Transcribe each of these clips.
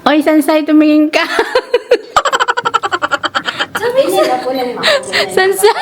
Oy, Sansay, tumingin ka. Sansay.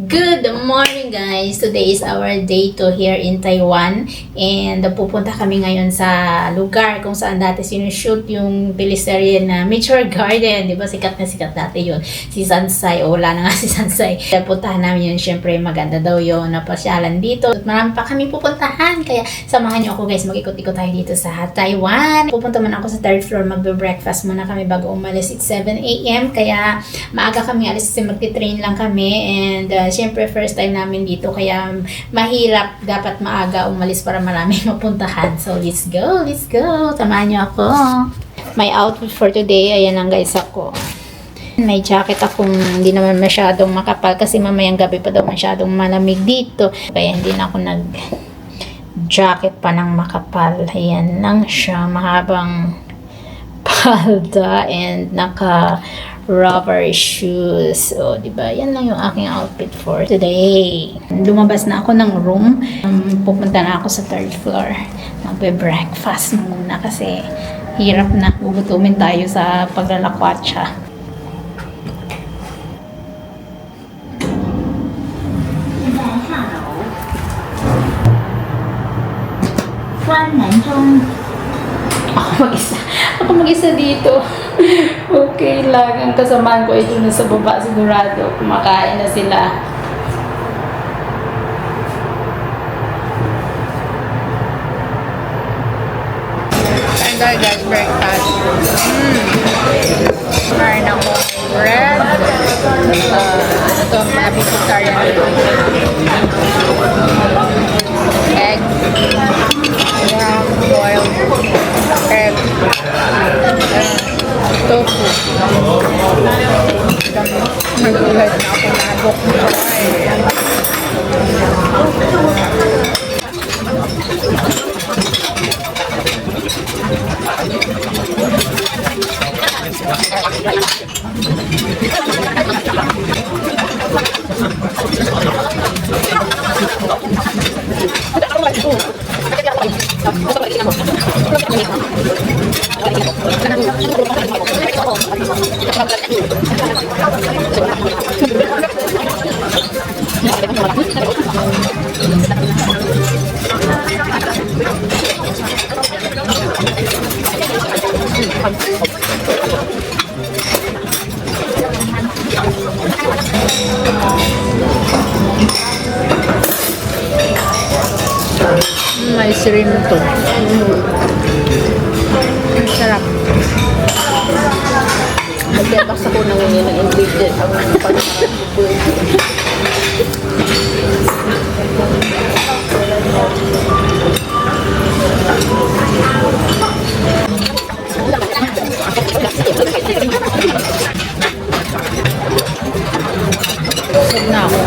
Good morning guys! Today is our day 2 here in Taiwan and pupunta kami ngayon sa lugar kung saan dati sinushoot yung teleserye na Mature Garden. Diba sikat na sikat dati yun. Si Sansay, o wala na nga si Sansay. Puntahan namin yun, syempre maganda daw yun, napasyalan dito. Marami pa kami pupuntahan kaya samahan nyo ako guys, mag-ikot-ikot tayo dito sa Taiwan. Pupunta muna ako sa 3rd floor, magbe-breakfast muna kami bago umalis. It's 7 a.m. kaya maaga kami alis kasi magti-train lang kami and syempre first time namin dito kaya mahirap dapat maaga umalis para marami mapuntahan. So let's go, let's go. Samahan niyo ako. My outfit for today, ayan lang guys ako. May jacket akong hindi naman masyadong makapal kasi mamayang gabi pa daw masyadong malamig dito. Kaya hindi na ako jacket pa ng makapal. Ayan lang siya, mahabang palda and naka rubber shoes. So, diba? Yan lang yung aking outfit for today. Lumabas na ako ng room. Pupunta na ako sa 3rd floor. Magbe-breakfast muna kasi hirap na. Gugutumin tayo sa paglalakwatsa. Ako mag-isa dito. Okay lang. Ang kasamaan ko ito na sa baba sigurado. Kumakain na sila. Kain tayo guys, breakfast. Kain ako bread. Ito, mga vegetarian. Egg. Boiled egg. Tofu. Magulat na ako nabok mo. May sirim to. Ang sarap. Nagbebaks ako ng ingredient ang pag-bubuhay. Busog na ako.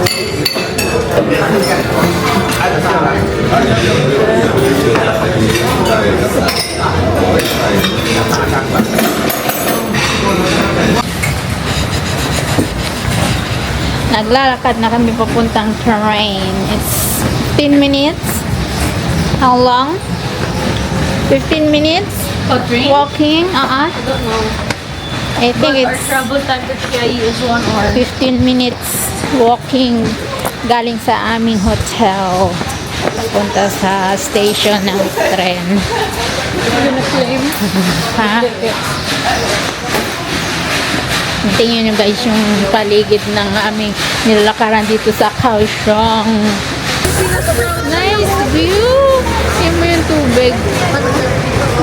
Naglalakad na kami papuntang train. It's 15 minutes. How long? 15 minutes? Train? Walking? I don't know. I think Our it's travel time to TIE is 1 hour. 15 minutes walking galing sa aming hotel. Punta sa station ng tren. Ha? Tingnan nyo guys yung paligid ng aming nilalakaran dito sa Kaohsiung. Nice view! Tingnan mo yung tubig.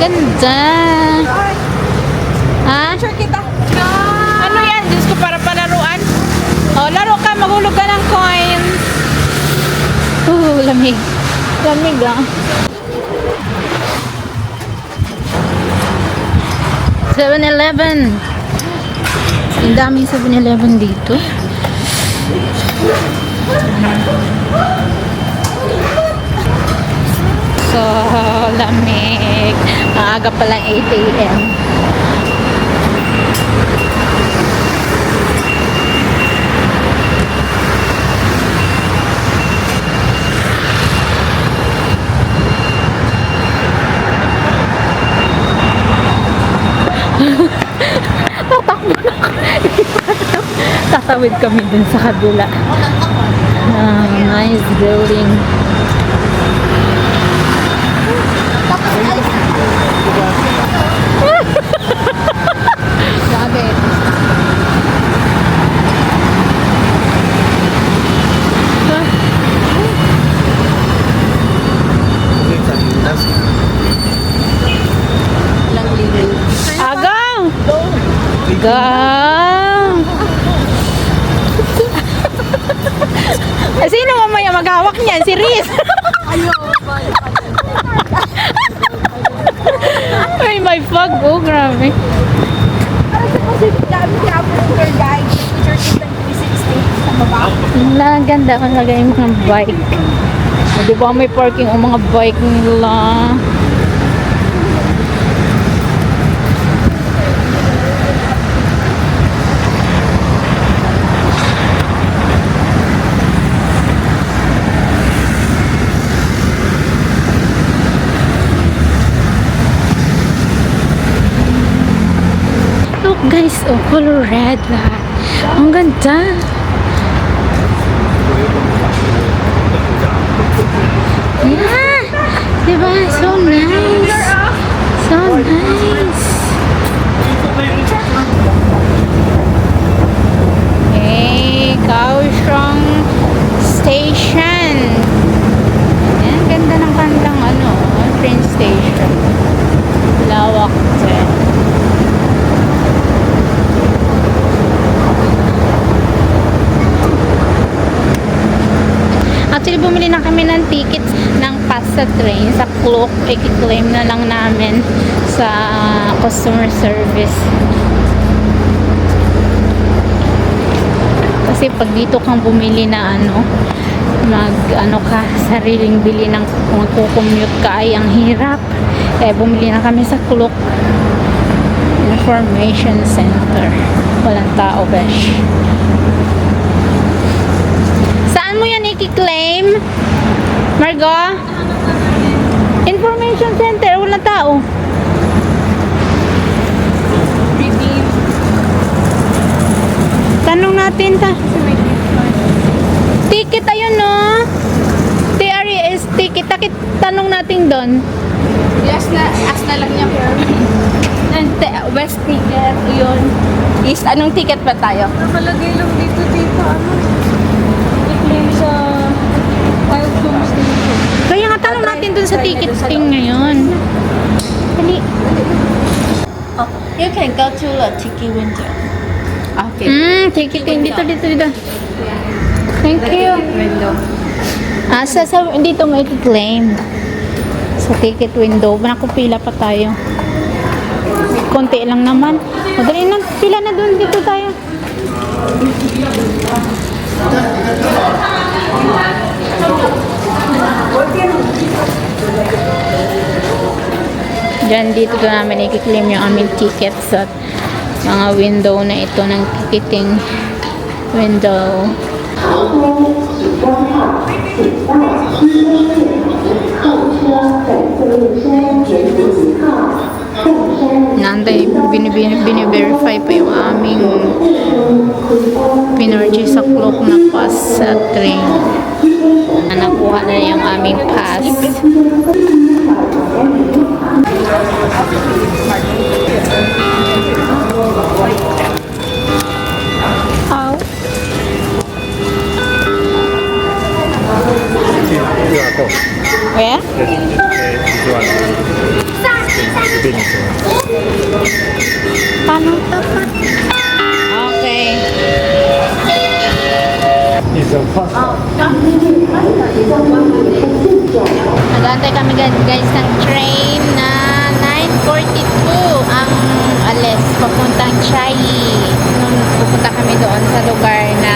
Ganda! Ha? Ano yan? Diyos ko, para palaruan. Oh, laro ka, maghulog ka ng coins. Lamig. Lamig ah. 7-Eleven. Ang daming 7-Eleven dito. So, lamig. Ang aga pa lang 8 a.m. Tatakbo na ako. Tatawid kami dun sa kabila. Nice building. Bakit? Lang libre. Agang! Agang! Sino mamaya maghawak niyan? Si Riz! Ay, may fog. Oh, grabe. Ang ganda ang lagay yung mga bike. Di ba may parking ang mga bike nila? Look guys, oh, color red lahat. Ang ganda. Yeah! Diba? So nice. So nice. Hey, Kaohsiung Station. Yan, ganda ng kanilang train station. Lawak din. Actually, bumili na kami ng tickets ng pass sa train sa Klook. I-claim na lang namin sa customer service. Kasi pag dito kang bumili na ka, sariling bili ng magkukommute ka ay ang hirap. Kaya bumili na kami sa Klook Information Center. Walang tao, besh. Saan mo yan i-claim? Margo? Information Center, walang tao. Tanong natin ticket, ayun no? TRES ticket. Tanong natin doon. Ask na lang niya West ticket, yun. Is, anong ticket ba tayo? Nakalagay lang dito, i-claim sa Kaohsiung Station. Kaya nga tanong natin doon sa ticketing ngayon. Dali. Oh, you can go to the ticket window. Okay. Ticketing. Dito. Thank you. Window. Dito mo i-claim. Sa ticket window. Nakupila pa tayo. Konti lang naman. Madali na. Pila na doon. Dito tayo. Diyan dito namin i-claim yung aming tickets at mga window na ito ng ticketing window. Nantay, bini-verify pa yung aming pinorgy sa Klook na pass sa train. Nakuha na yung aming pass. How? Where? Paano tapat? Okay. Nag-aantay kami guys ng train na 9:42 ang alis papuntang Chiayi. Pupunta kami doon sa lugar na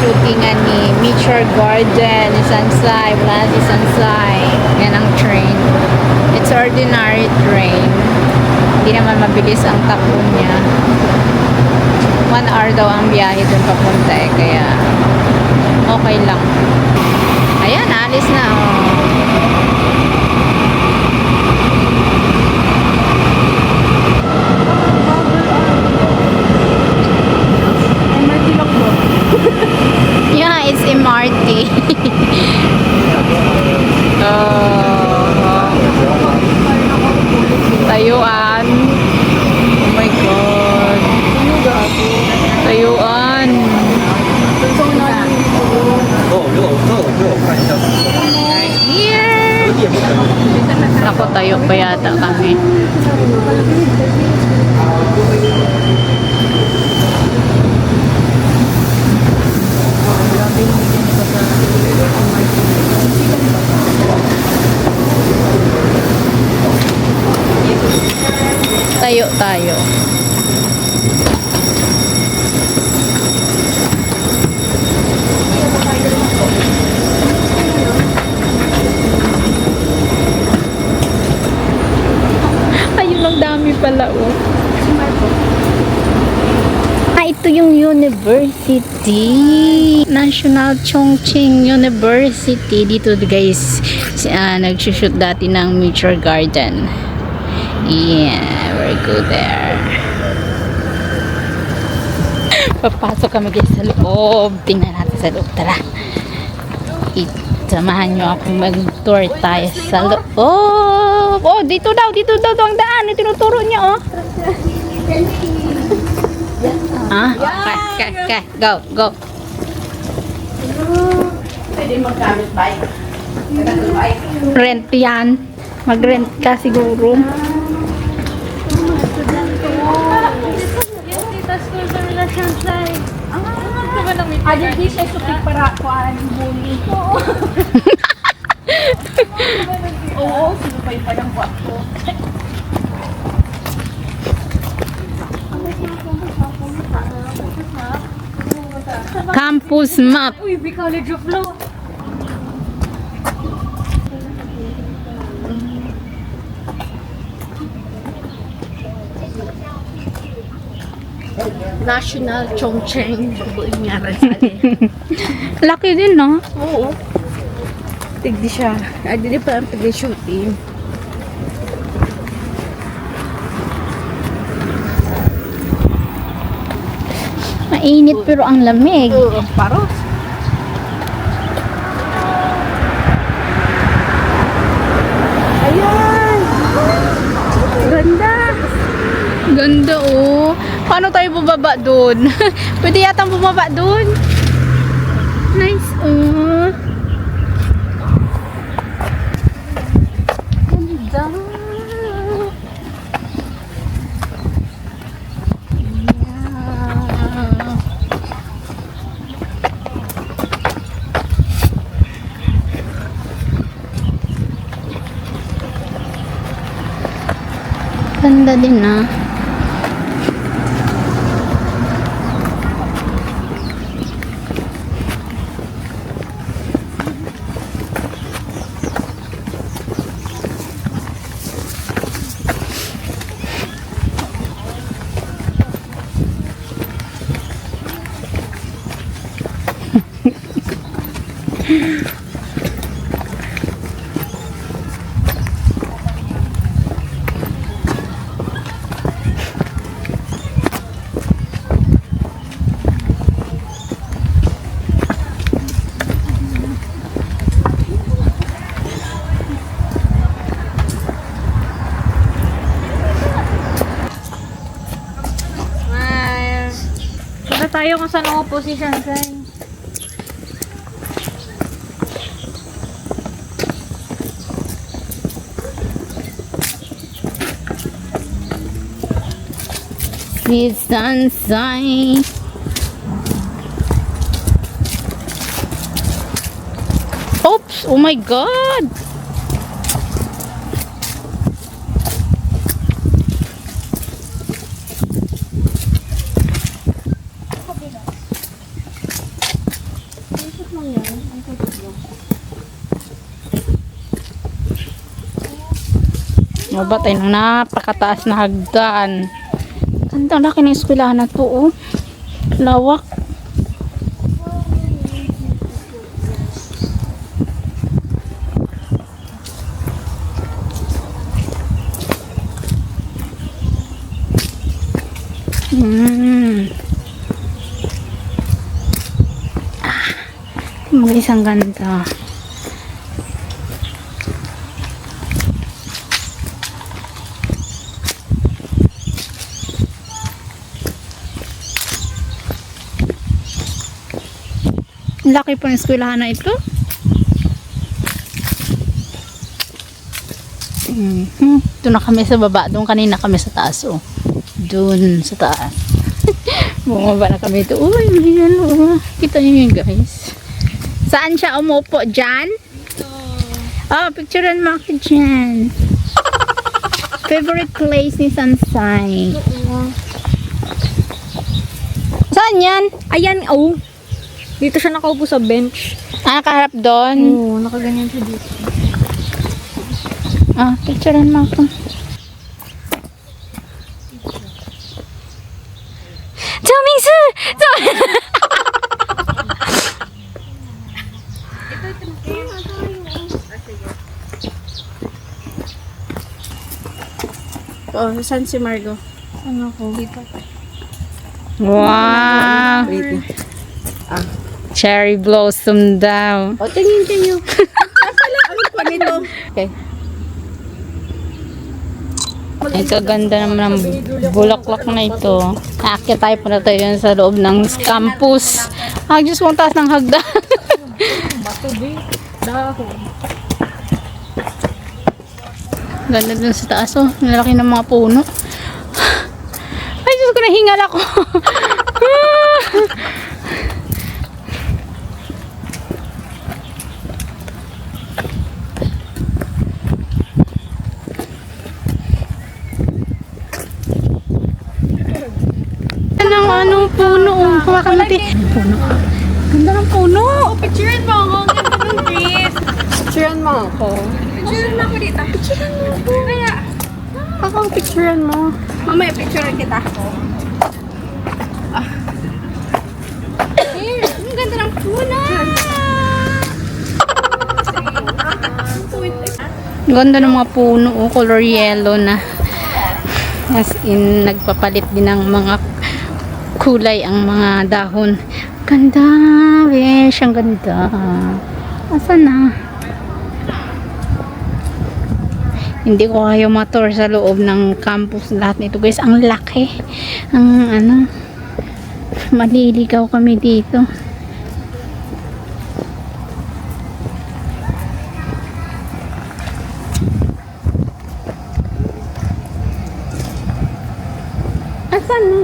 shootingan ni Nature Garden, ni Sansai. Wala si Sansai. Yan ang train. It's ordinary train. Hindi naman mabilis ang takbo niya. 1 hour daw ang biyahe dun papunta eh. Kaya okay lang. Ayan, alis na. Oh. Yeah, it's MRT. Tayuan. Oh my God. Tayuan. Right here. Ako, tayo pa yata kami. Tayo tayo. Ayun, ang dami pala oh. Ito yung university. National Chongqing University. Dito guys, nagsushoot dati ng Nature Garden. Yeah, we're good there. Papasok kami guys sa loob. Tingnan natin sa loob. Tara. Samahan nyo ako mag-tour tayo sa loob. Oh, dito daw ang daan. Tinuturo niya oh. Okay. Go. Pwede magkamit bike. Rent yan. Mag-rent ka siguro. Di siya supig para kuhaan yung bumi. Oo, sinupay pa ng buwak ko. Campus map. Uy, College of Law. National Chongqing. Laki din, no? Oo. Tigdi siya. Di pa ang pag-shooting. Mainit pero ang lamig. Oo, paros. Ayan! Ganda! Ganda oh. Paano tayo bumaba doon? Pwede yatang bumaba doon. Nice oh. Ganda! Ganda din ah. Tayo kung saan ako position sign. With sunshine. Oops! Oh my God! Mabatay ng napakataas na hagdan. Ganda, laki ng eskwelahan na to, oh. Lawak. Mga isang ganda. Laki pa ng eskwelahan na ito. Ito na kami sa baba. Doon kanina kami sa taas, oh. Doon sa taas. Bumaba na kami ito. Uy, yan, oh. Kita niyo yun, guys. Saan siya umupo? Diyan? Oh, picturean mo ako dyan. Favorite place ni Sansay. Saan yan? Ayan, oh. Dito siya nakaupo sa bench. Ah, kaharap doon? Oo, nakaganyan siya dito. Ah, picturean mo ako. Tomingsu! Oh, saan si Margo? Ano ko? Dito. Wow! Wait. Cherry blossom daw. O, tingin nyo. Ano pa nito? Okay. Ay, kaganda naman ng bulaklak na ito. Aakyat tayo pa na tayo yun sa loob ng campus. Ah, Diyos kong taas ng hagdan. Bato, di. Dahon. Ganda dun sa taas, oh. Nalaki ng mga puno. Ay, Diyos ko, nahingal ako. Anong puno? Hawakan natin. Puno. Ganda ng puno. Picturean mo ako. Ang ganda ng trees. Picturean mo ako. Picturean mo ako dito. Picturean mo ako. Kaya. Ako, picturean mo. Mamaya picturean kita. Here. Ang ganda ng puno. Ganda ng mga puno, oh, color yellow na. As in, nagpapalit din ng mga kulay ang mga dahon. Ganda, besh, ang ganda. Asan na? Hindi ko kayo ma-tour sa loob ng campus lahat nito, guys. Ang laki. Ang ano, maliligaw kami dito. Asan na?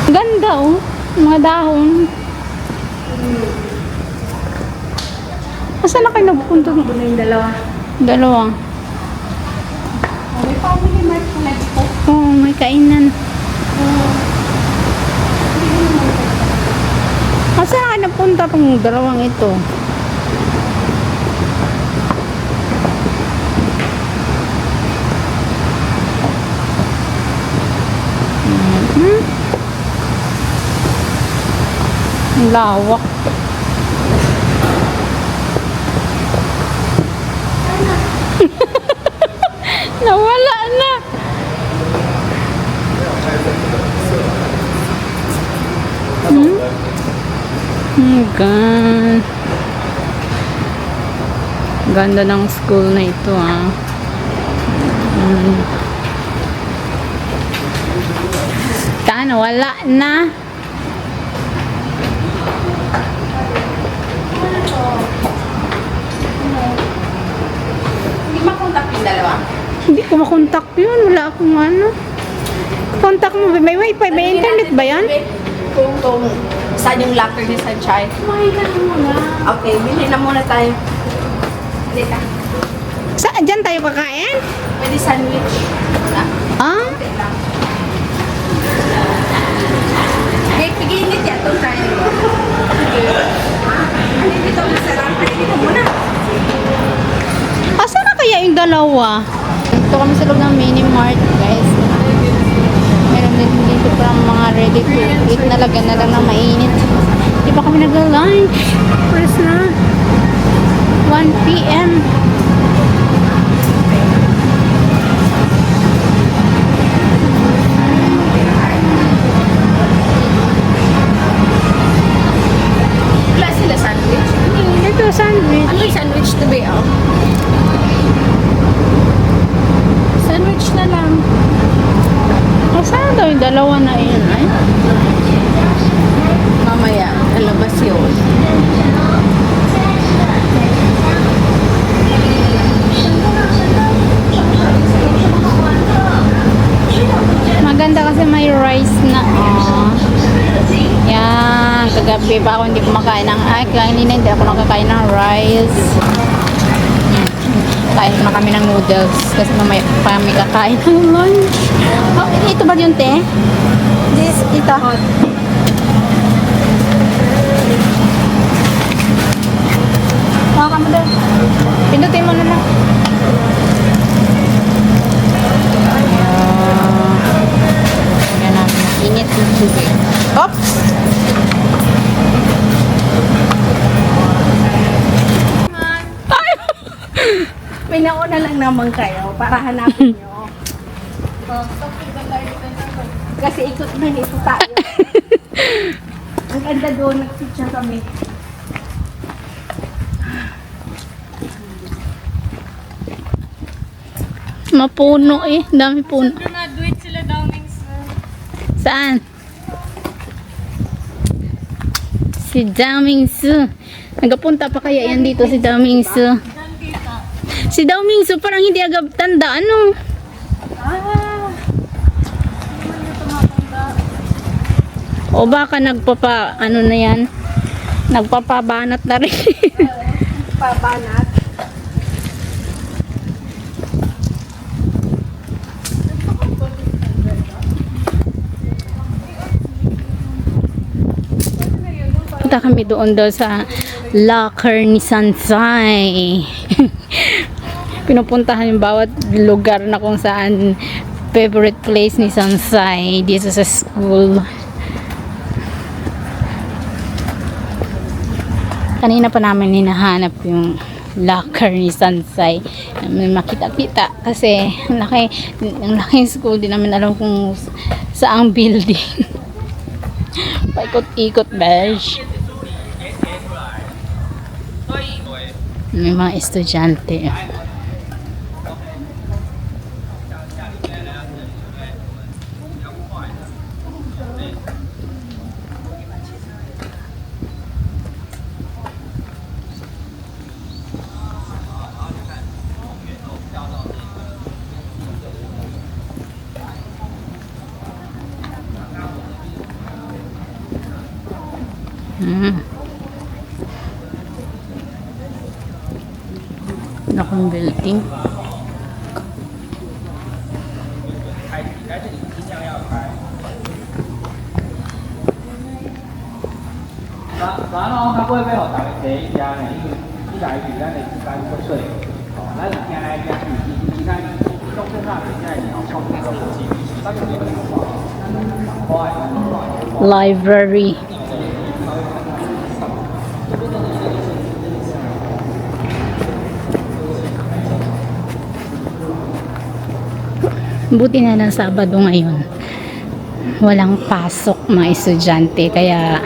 Ganda, oh. Mga dahon. Asan na kayo nagpunta? Ito na yung dalawa. Dalawa. May family mart po na dito. Oo, may kainan. Asan na kayo napunta pang dalawang ito? Ang lawak. Nawala na. God. Ganda ng school na ito, ah. Wala na. Hindi makontak yung dalawa. Hindi ko makontak yun. Wala akong ano. Contact mo. May wifi. May internet ba yan? Kung saan yung locker ni Sanchay. Kumain ka na muna. Okay, bilhin na muna tayo. Dito. Saan? Diyan tayo kakain? Pwede sandwich. Ah? Eh, piginit yan. Ito tayo. Ano dito? Masarap. Ano dito muna? Asa na kaya yung dalawa? Dito kami sa loob ng mini mart, guys. Meron din dito parang mga ready to eat na lagyan na lang ng mainit. Di ba kami nag-lunch? First na. 1 p.m. Wala sila sandwich. Ito, sandwich. Ano yung sandwich to be, oh? Sandwich na lang. O, saan daw yung dalawa na yun, ay? Mamaya, alabas yun. Maganda kasi may rice na, oh. Yan, kagabi pa ako hindi kumakain ng, kanina hindi ako nakakain ng rice. Kain na kami ng noodles kasi mamaya pa kami kakain ng lunch. Oh, ito ba yung te? Ito. Maka mo doon. Pindutin mo na lang. Ayan namin. Init ng tubig. Oops! May nauna lang naman kayo para hanapin nyo. Kasi ikot na ito tayo. Ang ganda doon, nag-picture kami. Mapuno eh. Dami puno. Graduate sila daw ng Saan? Si Daming Su. Nagapunta pa kaya yan dito si Daming Su. Si Daming Su parang hindi agad tanda. Ano? O baka ano na yan? Nagpapabanat na rin. pabanat. Punta kami doon sa locker ni Sansay. Pinupuntahan yung bawat lugar na kung saan favorite place ni Sansay dito sa school. Kanina pa namin hinahanap yung locker ni Sansay. May makita-kita kasi ang laki school, di namin alam kung saang building. Paikot-ikot, besh. May mga estudyante. Nakong building. Library. Buti na lang Sabado ngayon. Walang pasok mga estudyante kaya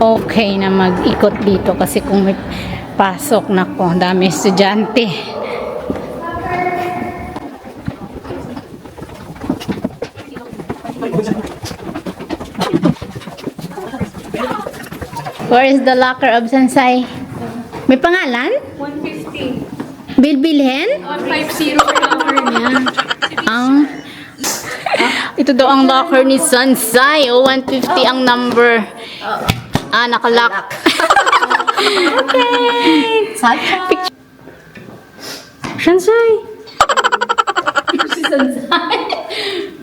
okay na mag-ikot dito kasi kung may pasok nako, dami estudyante. Where is the locker of Sansay? May pangalan? 150. Bilbilhen? 150 per locker niya. Ito daw ang locker ni Sansay. 150 ang number. Nakalock. Okay. Shansay!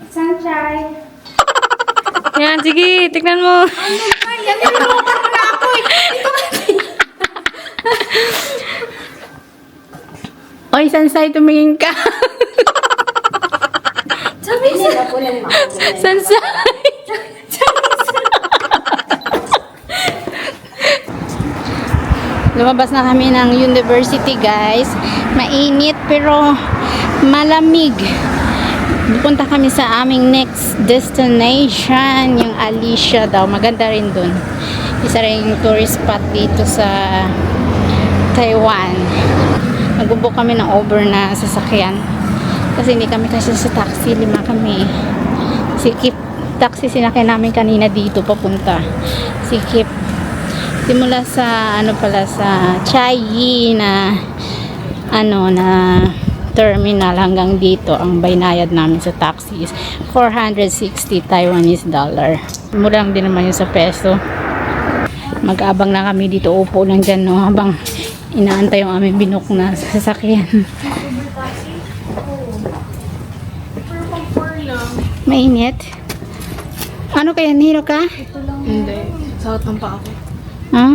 Sunshine. Yan, sige, tignan mo. Yan, nilulukan mo na ako eh. Oy, Sansay, tumingin ka. Sabi niya po lang Sansay! Lumabas na kami ng university, guys. Mainit pero malamig. Pupunta kami sa aming next destination, yung Alicia daw. Maganda rin dun. Isa rin yung tourist spot dito sa Taiwan. Nag-book kami ng Uber na sasakyan. Kasi hindi kami kasi sa taxi. 5 kami. Si Kip, taxi sinakyan namin kanina dito papunta. Si Kip. Simula sa sa Chiayi na terminal hanggang dito ang baynayad namin sa taxi is 460 Taiwanese dollar. Mura lang din naman yun sa peso. Mag-abang na kami dito, upo lang dyan no, habang inaantay yung aming binook na sasakyan. Mainit. Ano kaya, nilo ka? Hindi. Sakot ng pa ako. Ha?